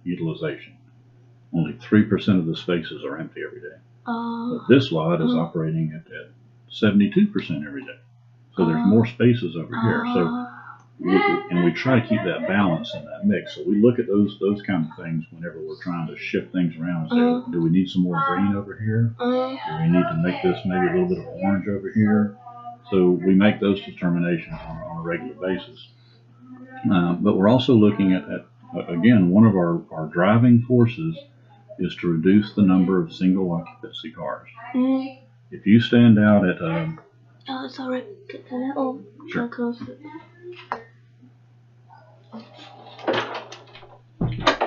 utilization. Only 3% of the spaces are empty every day. Oh. But this lot is operating at 72% every day. So there's more spaces over here. So we try to keep that balance in that mix. So we look at those kind of things whenever we're trying to shift things around. Say, do we need some more green over here? Do we need to make this maybe a little bit of orange over here? So we make those determinations on a regular basis. But we're also looking at again, one of our driving forces is to reduce the number of single occupancy cars. If you stand out at sorry, can I sure. close?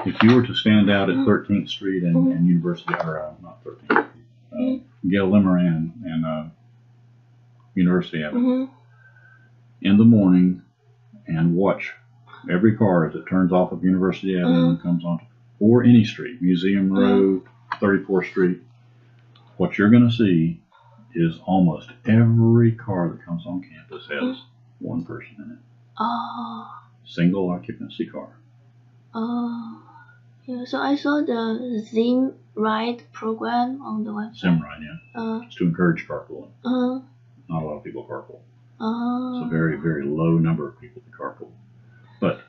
If you were to stand out at 13th Street and University, or not 13th, Gail Lemoran and University Avenue in the morning and watch every car as it turns off of University Avenue and comes onto, or any street, Museum Road, 34th Street, what you're going to see is almost every car that comes on campus has one person in it. Single occupancy car. Yeah, so I saw the Zim Ride program on the website. Zim Ride, yeah. It's to encourage carpooling. Not a lot of people carpool. It's a very, very low number of people that carpool. But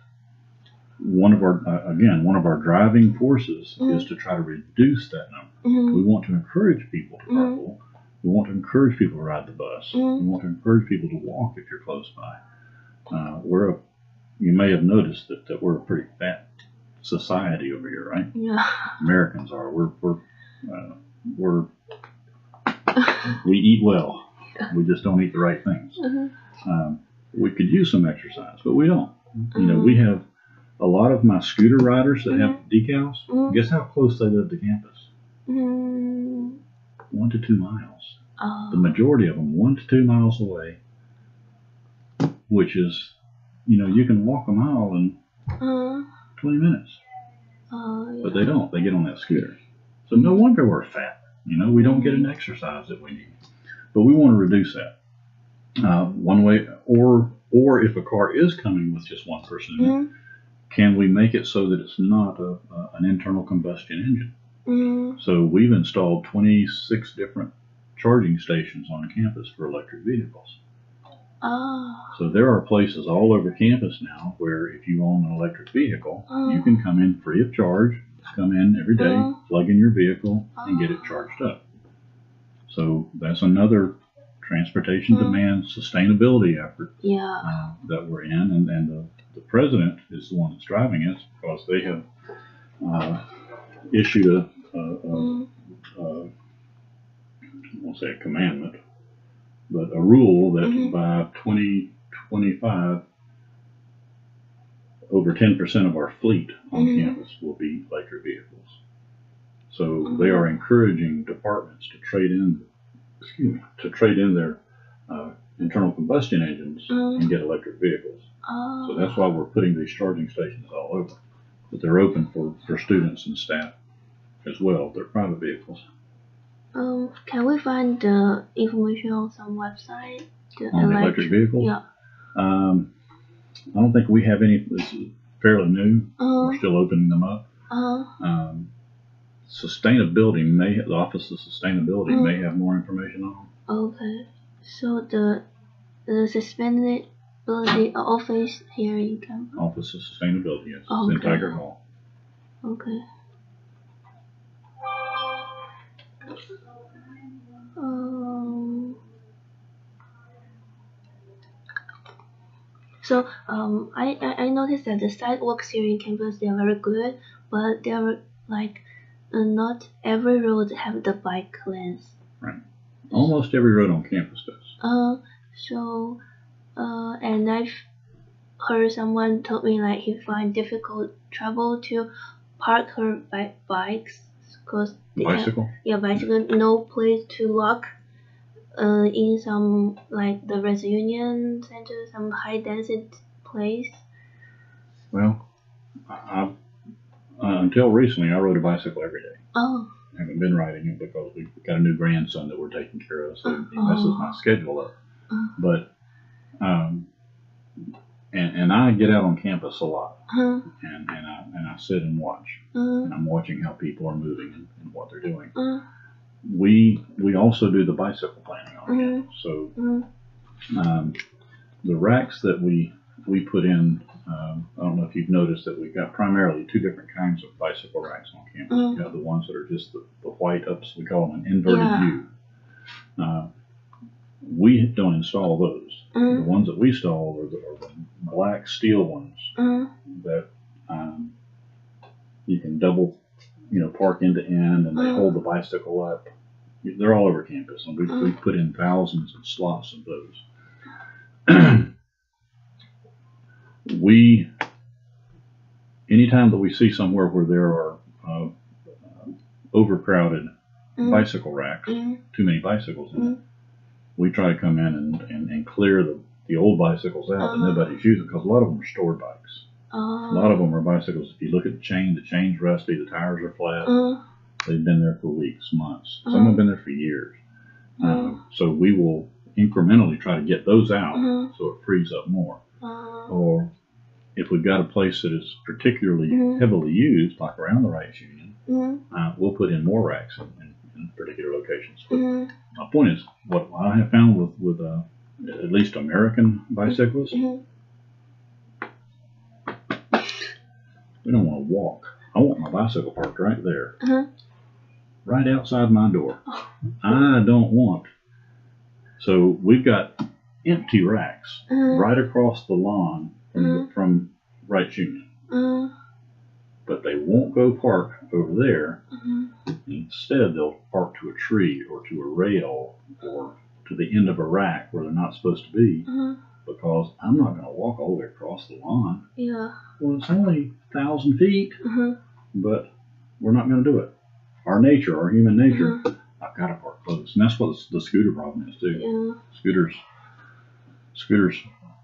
one of our driving forces is to try to reduce that number. We want to encourage people to carpool. We want to encourage people to ride the bus. We want to encourage people to walk if you're close by. You may have noticed that we're a pretty fat society over here, right? Yeah. Americans are. We eat well. We just don't eat the right things. We could use some exercise, but we don't. You know, we have a lot of my scooter riders that have decals. Guess how close they live to campus? 1 to 2 miles. The majority of them 1 to 2 miles away, which is, you can walk a mile in 20 minutes. Yeah. But they don't. They get on that scooter. So no wonder we're fat. We don't get an exercise that we need. But we want to reduce that. One way, or if a car is coming with just one person in it, can we make it so that it's not an internal combustion engine? So we've installed 26 different charging stations on campus for electric vehicles. So there are places all over campus now where if you own an electric vehicle, you can come in free of charge, come in every day, plug in your vehicle, and get it charged up. So that's another transportation demand sustainability effort that we're in, and the president is the one that's driving it because they have issued I won't say a commandment, but a rule that by 2025, over 10% of our fleet on campus will be electric vehicles. So they are encouraging departments to trade in their internal combustion engines and get electric vehicles. So that's why we're putting these charging stations all over. But they're open for students and staff as well. They're private vehicles. Can we find the information on some website? On the electric vehicles? Yeah. I don't think we have any. This is fairly new. We're still opening them up. Sustainability the Office of Sustainability may have more information on them. Okay. So the sustainability office here in campus. Office of Sustainability, yes. It's in Tiger Hall. Okay. So I noticed that the sidewalks here in campus, they are very good, but they are like not every road have the bike lanes. Right. Almost every road on campus does. And I've heard someone told me like he find difficult trouble to park her bikes because bicycle. Bicycle, no place to lock. In some like the Res Union Center, some high density place. Well, until recently, I rode a bicycle every day. I haven't been riding it because we've got a new grandson that we're taking care of, so it messes my schedule up. But and I get out on campus a lot, Uh-huh. and I sit and watch, Uh-huh. and I'm watching how people are moving and what they're doing. Uh-huh. We also do the bicycle planning on Mhm. campus. So Uh-huh. the racks that we put in, I don't know if you've noticed that we've got primarily two different kinds of bicycle racks on campus. Mhm. We've got the ones that are just the white ups, we call them an inverted Yeah. U. We don't install those. The ones that we install are the black steel ones that you can double, park end to end, and they hold the bicycle up. They're all over campus, and we've put in thousands of slots of those. Anytime that we see somewhere where there are overcrowded bicycle racks, too many bicycles in it, we try to come in and clear the old bicycles out that nobody's using, because a lot of them are stored bikes. A lot of them are bicycles. If you look at the chain's rusty, the tires are flat. They've been there for weeks, months. Some have been there for years. So we will incrementally try to get those out so it frees up more. Or if we've got a place that is particularly heavily used, like around the Rights Union, we'll put in more racks in particular locations. But my point is, what I have found with at least American bicyclists, we don't want to walk. I want my bicycle parked right there, right outside my door. I don't want. So we've got empty racks right across the lawn from Rights Union, but they won't go park over there. Instead, they'll park to a tree or to a rail or to the end of a rack where they're not supposed to be, because I'm not going to walk all the way across the lawn. Yeah. Well, it's only 1,000 feet, but we're not going to do it. Our nature, our human nature, I've got to park close. And that's what the scooter problem is too. Yeah. Scooters,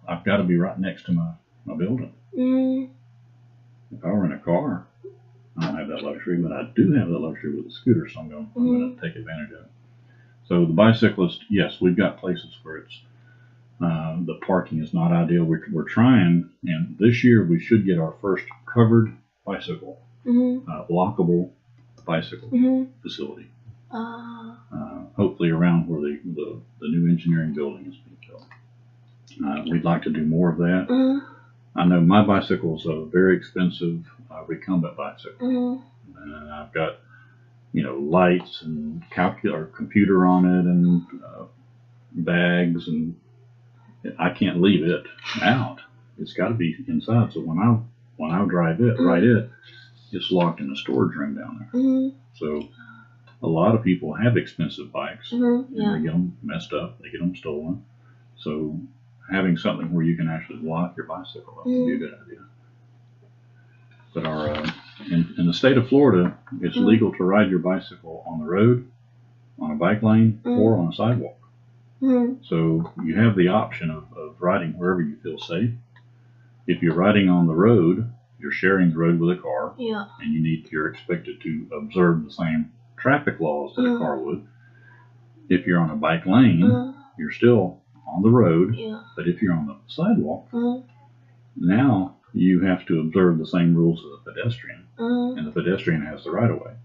I've got to be right next to my building. If I were in a car, I don't have that luxury, but I do have that luxury with a scooter, so I'm going to take advantage of it. So the bicyclist, yes, we've got places where it's the parking is not ideal. We're trying, and this year we should get our first covered bicycle, lockable bicycle facility. Hopefully around where the new engineering building is being built. We'd like to do more of that. I know my bicycle is a very expensive recumbent bicycle, and I've got lights and computer on it and bags, and I can't leave it out. It's got to be inside. So when I drive it, it's locked in a storage room down there. So a lot of people have expensive bikes, and they get them messed up, they get them stolen. So having something where you can actually lock your bicycle up would be a good idea. But in the state of Florida, it's legal to ride your bicycle on the road, on a bike lane, or on a sidewalk. So you have the option of riding wherever you feel safe. If you're riding on the road, you're sharing the road with a car, and you're expected to observe the same traffic laws that a car would. If you're on a bike lane, you're still on the road, but if you're on the sidewalk, now you have to observe the same rules as a pedestrian, and the pedestrian has the right of way.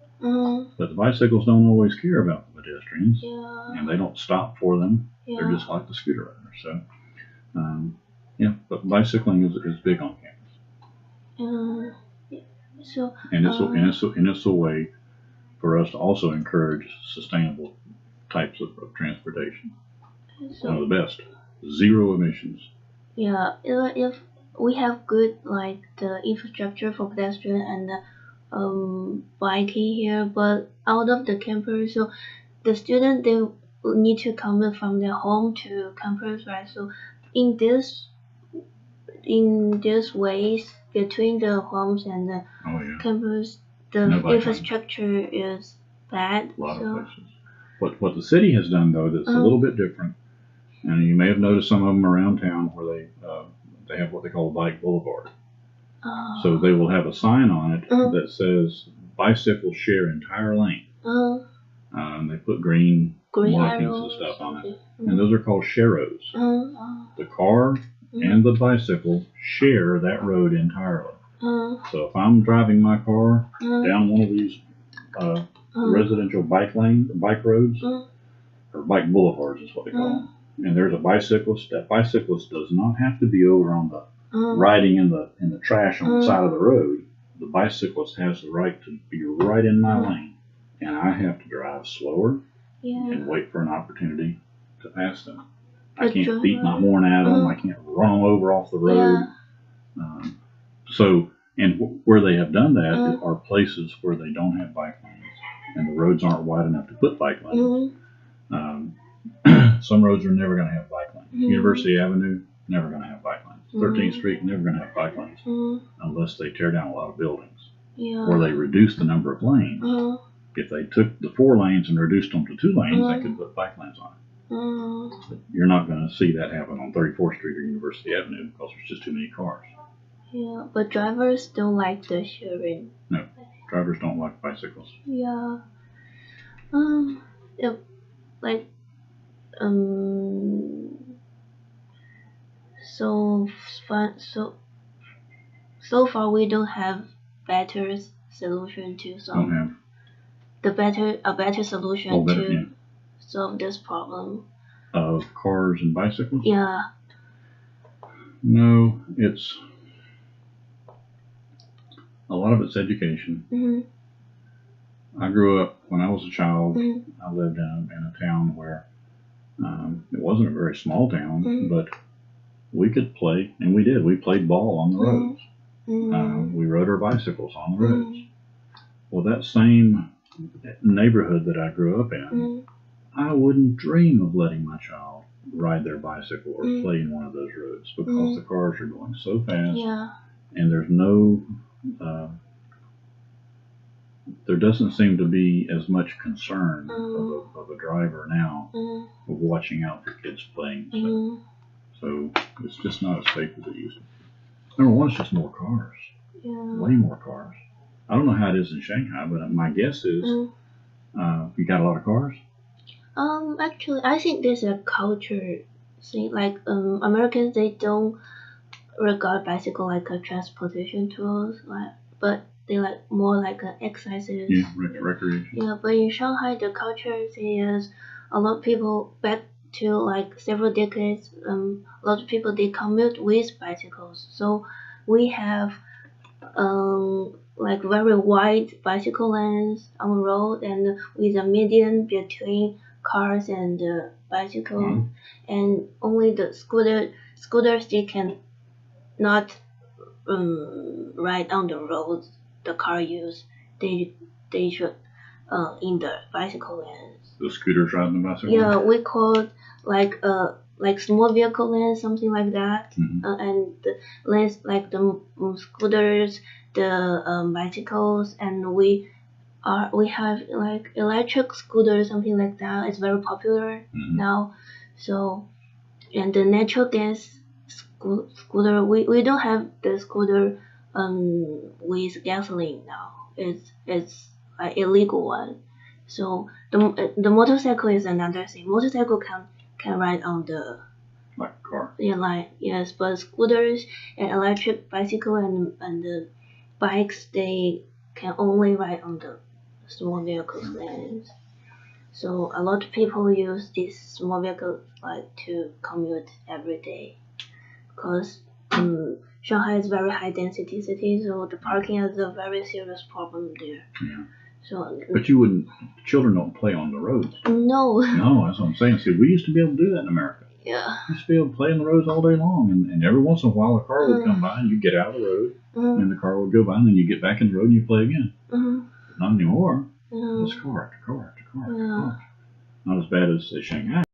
But the bicycles don't always care about the pedestrians, and they don't stop for them. They're just like the scooter riders. So, but bicycling is big on campus. It's a way for us to also encourage sustainable types of transportation. One of the best, zero emissions. Yeah, if we have good the infrastructure for pedestrian and biking here, but out of the campus, so the student they need to come from their home to campus, right? So in this ways between the homes and the campus, the infrastructure is bad. A lot of places. What the city has done though that's a little bit different, and you may have noticed some of them around town where they have what they call a bike boulevard. So they will have a sign on it that says bicycles share entire lane. And they put green markings and stuff on it. And those are called sharrows. The car and the bicycle share that road entirely. Mm. So if I'm driving my car Mm. down one of these residential bike roads, or bike boulevards is what they call them, and there's a bicyclist, that bicyclist does not have to be over on the riding in the trash on the side of the road. The bicyclist has the right to be right in my lane, and I have to drive slower and wait for an opportunity to pass them. I can't beat my horn at them. I can't run them over off the road. And where they have done that are places where they don't have bike lanes, and the roads aren't wide enough to put bike lanes. Some roads are never going to have bike lanes. University Avenue, never going to have bike lanes. 13th Street, never going to have bike lanes unless they tear down a lot of buildings or they reduce the number of lanes. If they took the 4 lanes and reduced them to 2 lanes, they could put bike lanes on it. But you're not going to see that happen on 34th Street or University Avenue because there's just too many cars. Yeah, but drivers don't like the sharing. No, drivers don't like bicycles. Yeah. Like so far we don't have better solution to solve a better solution to solve this problem of cars and bicycles. Yeah. No, it's a lot of it's education. I grew up when I was a child. I lived in a town where it wasn't a very small town, but we could play, and we did. We played ball on the roads. We rode our bicycles on the roads. Well, that same neighborhood that I grew up in, I wouldn't dream of letting my child ride their bicycle or play in one of those roads because the cars are going so fast, and there's no. There doesn't seem to be as much concern of a driver now of watching out for kids playing. So it's just not as safe as it used to be. Number one, it's just more cars. Way more cars. I don't know how it is in Shanghai, but my guess is you got a lot of cars? Actually, I think there's a culture thing. Like Americans, they don't regard bicycle like a transportation tools, but they like more like exercises. Yeah, recreation. Yeah, but in Shanghai, the culture thing is a lot of people back to like several decades. A lot of people they commute with bicycles, so we have like very wide bicycle lanes on the road, and with a median between cars and bicycles, and only the scooters they can not ride on the roads the car use. They should in the bicycle lanes. The scooters riding the bicycle? Yeah, we call it like small vehicle lanes, something like that. And the lanes like the scooters, the bicycles, and we have like electric scooters, something like that. It's very popular now. So, and the natural gas scooter, we don't have the scooter with gasoline now. It's an illegal one. So the motorcycle is another thing. Motorcycle can ride on the like a car. Yeah, yes, but scooters and electric bicycle and the bikes they can only ride on the small vehicles lanes. So a lot of people use these small vehicles like to commute every day, because Shanghai is very high density city, so the parking is a very serious problem there. Yeah. So, but children don't play on the roads. No. No, that's what I'm saying. See, we used to be able to do that in America. Yeah. We used to be able to play on the roads all day long, and every once in a while a car would come by and you'd get out of the road, and the car would go by, and then you get back in the road and you play again. But not anymore. It's car to car to car to car. Not as bad as Shanghai.